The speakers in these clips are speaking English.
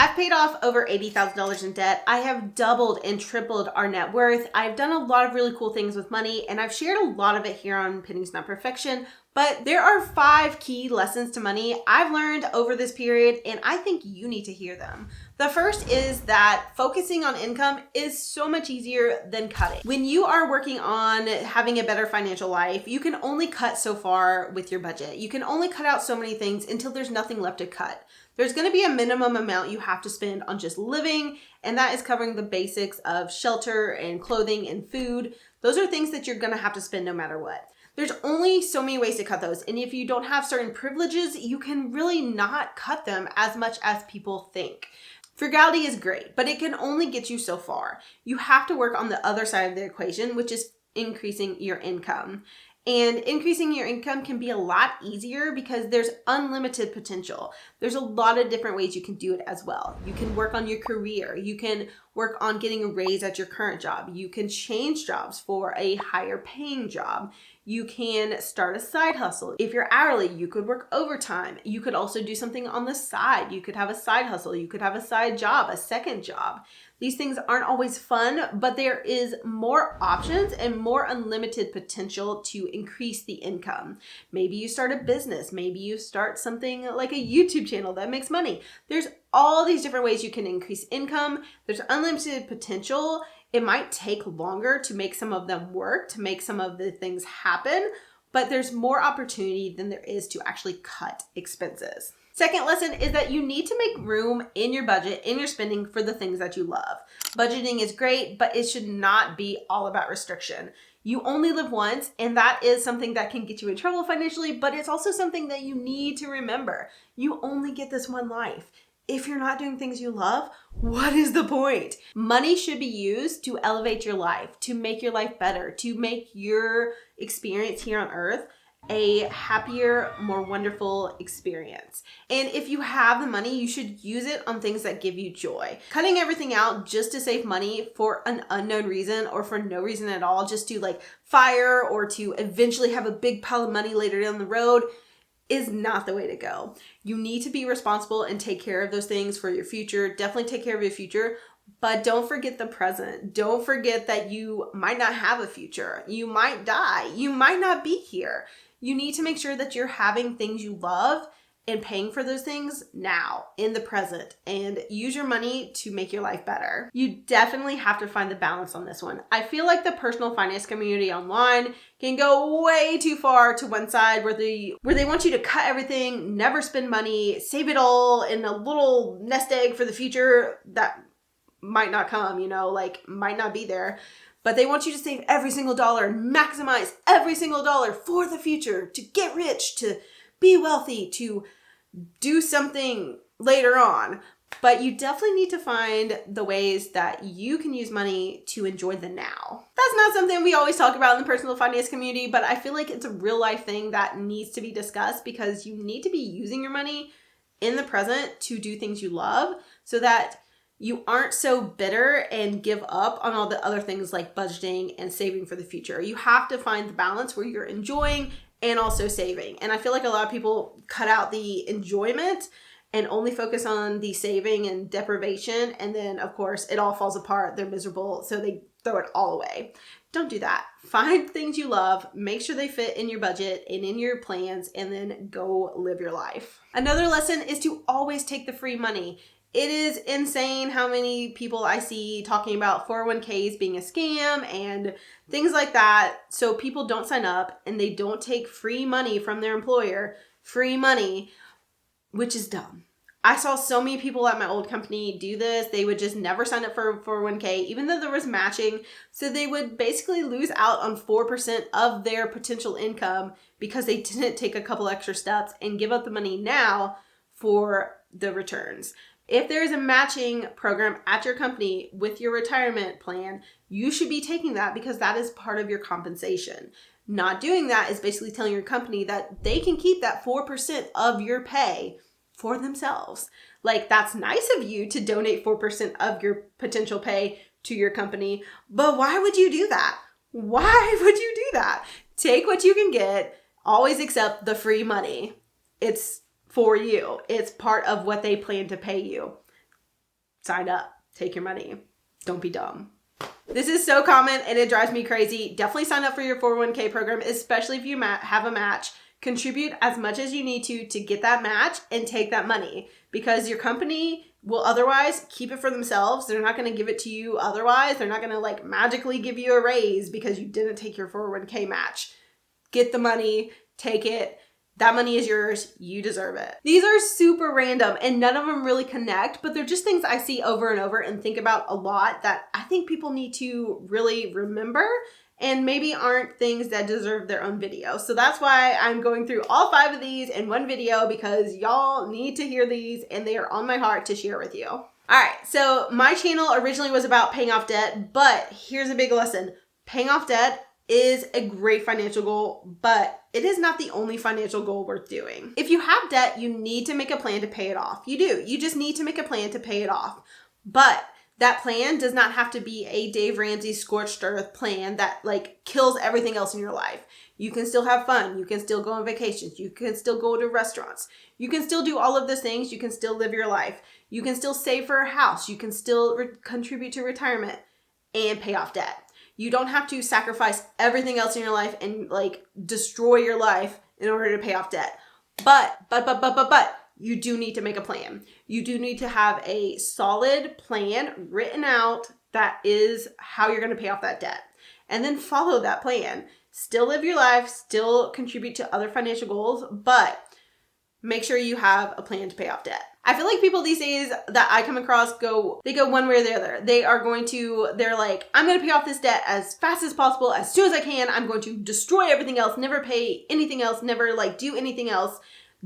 I've paid off over $80,000 in debt. I have doubled and tripled our net worth. I've done a lot of really cool things with money, and I've shared a lot of it here on Pennies Not Perfection. But there are 5 key lessons to money I've learned over this period, and I think you need to hear them. The first is that focusing on income is so much easier than cutting. When you are working on having a better financial life, you can only cut so far with your budget. You can only cut out so many things until there's nothing left to cut. There's going to be a minimum amount you have to spend on just living, and that is covering the basics of shelter and clothing and food. Those are things that you're going to have to spend no matter what. There's only so many ways to cut those, and if you don't have certain privileges, you can really not cut them as much as people think. Frugality is great, but it can only get you so far. You have to work on the other side of the equation, which is increasing your income. And increasing your income can be a lot easier because there's unlimited potential. There's a lot of different ways you can do it as well. You can work on your career. You can work on getting a raise at your current job. You can change jobs for a higher paying job. You can start a side hustle. If you're hourly, you could work overtime. You could also do something on the side. You could have a side hustle. You could have a side job, a second job. These things aren't always fun, but there is more options and more unlimited potential to increase the income. Maybe you start a business. Maybe you start something like a YouTube channel that makes money. There's all these different ways you can increase income. There's unlimited potential. It might take longer to make some of them work, to make some of the things happen, but there's more opportunity than there is to actually cut expenses. Second lesson is that you need to make room in your budget, in your spending for the things that you love. Budgeting is great, but it should not be all about restriction. You only live once, and that is something that can get you in trouble financially, but it's also something that you need to remember. You only get this one life. If you're not doing things you love, what is the point? Money should be used to elevate your life, to make your life better, to make your experience here on earth a happier, more wonderful experience. And if you have the money, you should use it on things that give you joy. Cutting everything out just to save money for an unknown reason or for no reason at all, just to like fire or to eventually have a big pile of money later down the road, is not the way to go. You need to be responsible and take care of those things for your future. Definitely take care of your future, but don't forget the present. Don't forget that you might not have a future. You might die. You might not be here. You need to make sure that you're having things you love and paying for those things now in the present, and use your money to make your life better. You definitely have to find the balance on this one. I feel like the personal finance community online can go way too far to one side where they want you to cut everything, never spend money, save it all in a little nest egg for the future that might not come, might not be there. But they want you to save every single dollar and maximize every single dollar for the future, to get rich, to be wealthy, to do something later on. But you definitely need to find the ways that you can use money to enjoy the now. That's not something we always talk about in the personal finance community, but I feel like it's a real life thing that needs to be discussed, because you need to be using your money in the present to do things you love so that you aren't so bitter and give up on all the other things like budgeting and saving for the future. You have to find the balance where you're enjoying and also saving. And I feel like a lot of people cut out the enjoyment and only focus on the saving and deprivation. And then, of course, it all falls apart. They're miserable, so they throw it all away. Don't do that. Find things you love, make sure they fit in your budget and in your plans, and then go live your life. Another lesson is to always take the free money. It is insane how many people I see talking about 401ks being a scam and things like that. So people don't sign up and they don't take free money from their employer, free money, which is dumb. I saw so many people at my old company do this. They would just never sign up for 401k, even though there was matching. So they would basically lose out on 4% of their potential income because they didn't take a couple extra steps and give up the money now for the returns. If there is a matching program at your company with your retirement plan, you should be taking that because that is part of your compensation. Not doing that is basically telling your company that they can keep that 4% of your pay for themselves. Like, that's nice of you to donate 4% of your potential pay to your company, but why would you do that? Why would you do that? Take what you can get. Always accept the free money. It's for you. It's part of what they plan to pay you. sign up, take your money. Don't be dumb. This is so common and it drives me crazy. Definitely sign up for your 401k program, especially if you have a match. Contribute as much as you need to get that match and take that money, because your company will otherwise keep it for themselves. They're not going to give it to you otherwise. They're not going to like magically give you a raise because you didn't take your 401k match. Get the money, take it. That money is yours. You deserve it. These are super random and none of them really connect, but they're just things I see over and over and think about a lot that I think people need to really remember, and maybe aren't things that deserve their own video. So that's why I'm going through all 5 of these in one video, because y'all need to hear these and they are on my heart to share with you. All right, so my channel originally was about paying off debt, but here's a big lesson. Paying off debt is a great financial goal, but it is not the only financial goal worth doing. If you have debt, you need to make a plan to pay it off. You do. You just need to make a plan to pay it off. But that plan does not have to be a Dave Ramsey scorched earth plan that like kills everything else in your life. You can still have fun. You can still go on vacations. You can still go to restaurants. You can still do all of those things. You can still live your life. You can still save for a house. You can still contribute to retirement and pay off debt. You don't have to sacrifice everything else in your life and like destroy your life in order to pay off debt. But you do need to make a plan. You do need to have a solid plan written out that is how you're going to pay off that debt. And then follow that plan. Still live your life, still contribute to other financial goals, but make sure you have a plan to pay off debt. I feel like people these days that I come across they go one way or the other. They're like, I'm going to pay off this debt as fast as possible, as soon as I can. I'm going to destroy everything else, never pay anything else, never like do anything else.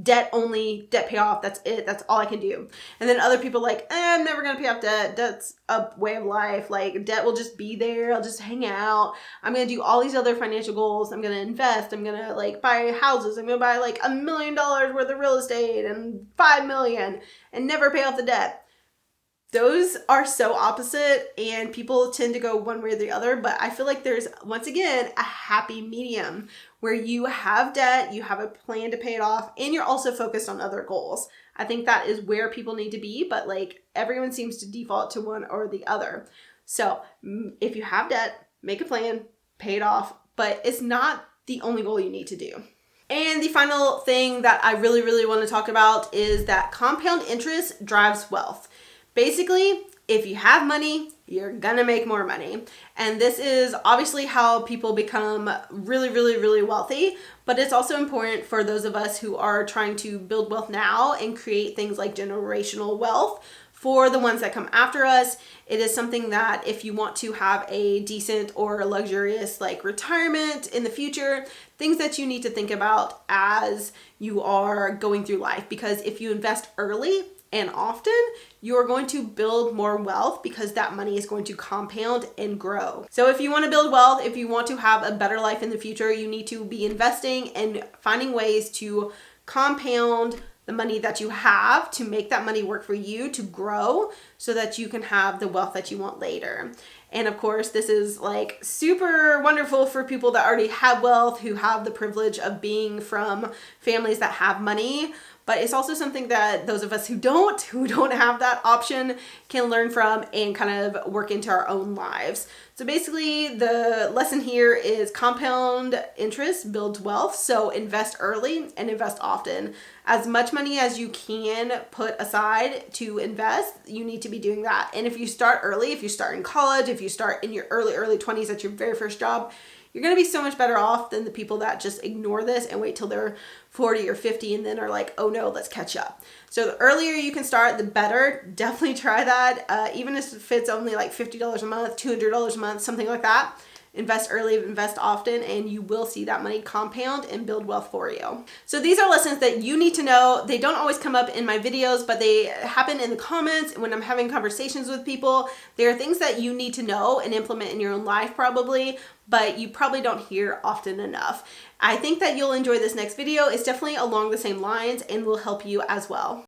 Debt only, debt pay off, that's it, that's all I can do. And then other people like, I'm never gonna pay off debt, debt's a way of life, like debt will just be there, I'll just hang out, I'm gonna do all these other financial goals, I'm gonna invest, I'm gonna like buy houses, I'm gonna buy like $1 million worth of real estate and 5 million and never pay off the debt. Those are so opposite and people tend to go one way or the other, but I feel like there's, once again, a happy medium where you have debt, you have a plan to pay it off, and you're also focused on other goals. I think that is where people need to be, but like everyone seems to default to one or the other. So if you have debt, make a plan, pay it off, but it's not the only goal you need to do. And the final thing that I really, really want to talk about is that compound interest drives wealth. Basically, if you have money, you're gonna make more money. And this is obviously how people become really, really, really wealthy, but it's also important for those of us who are trying to build wealth now and create things like generational wealth for the ones that come after us. It is something that if you want to have a decent or luxurious like retirement in the future, things that you need to think about as you are going through life. Because if you invest early and often, you're going to build more wealth because that money is going to compound and grow. So if you want to build wealth, if you want to have a better life in the future, you need to be investing and finding ways to compound the money that you have to make that money work for you to grow so that you can have the wealth that you want later. And of course, this is like super wonderful for people that already have wealth, who have the privilege of being from families that have money. But it's also something that those of us who don't have that option can learn from and kind of work into our own lives. So basically the lesson here is compound interest builds wealth. So invest early and invest often. As much money as you can put aside to invest, you need to be doing that. And if you start early, if you start in college, if you start in your early 20s at your very first job, you're going to be so much better off than the people that just ignore this and wait till they're 40 or 50 and then are like, oh no, let's catch up. So the earlier you can start, the better. Definitely try that. Even if it's only like $50 a month, $200 a month, something like that. Invest early, invest often, and you will see that money compound and build wealth for you. So these are lessons that you need to know. They don't always come up in my videos, but they happen in the comments when I'm having conversations with people. They are things that you need to know and implement in your own life probably, but you probably don't hear often enough. I think that you'll enjoy this next video. It's definitely along the same lines and will help you as well.